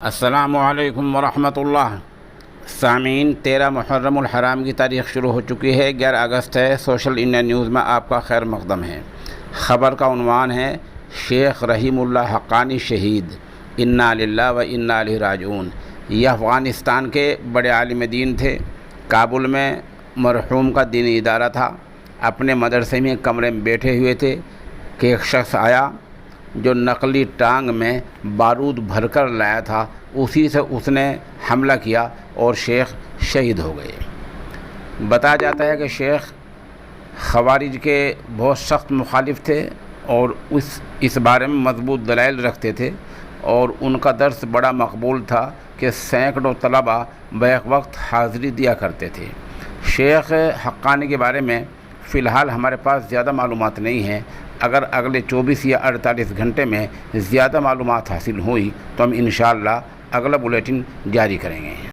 السلام علیکم ورحمۃ اللہ۔ سامعین، 13 محرم الحرام کی تاریخ شروع ہو چکی ہے، 11 اگست ہے۔ سوشل انڈیا نیوز میں آپ کا خیر مقدم ہے۔ خبر کا عنوان ہے شیخ رحیم اللہ حقانی شہید، انا للہ و انا الیہ راجعون۔ یہ افغانستان کے بڑے عالم دین تھے۔ کابل میں مرحوم کا دینی ادارہ تھا۔ اپنے مدرسے میں کمرے میں بیٹھے ہوئے تھے کہ ایک شخص آیا جو نقلی ٹانگ میں بارود بھر کر لایا تھا، اسی سے اس نے حملہ کیا اور شیخ شہید ہو گئے۔ بتایا جاتا ہے کہ شیخ خوارج کے بہت سخت مخالف تھے اور اس بارے میں مضبوط دلائل رکھتے تھے، اور ان کا درس بڑا مقبول تھا کہ سینکڑوں طلباء بیک وقت حاضری دیا کرتے تھے۔ شیخ حقانی کے بارے میں فی الحال ہمارے پاس زیادہ معلومات نہیں ہیں۔ اگر اگلے 24 یا 48 گھنٹے میں زیادہ معلومات حاصل ہوئی تو ہم انشاءاللہ اگلا بلیٹن جاری کریں گے۔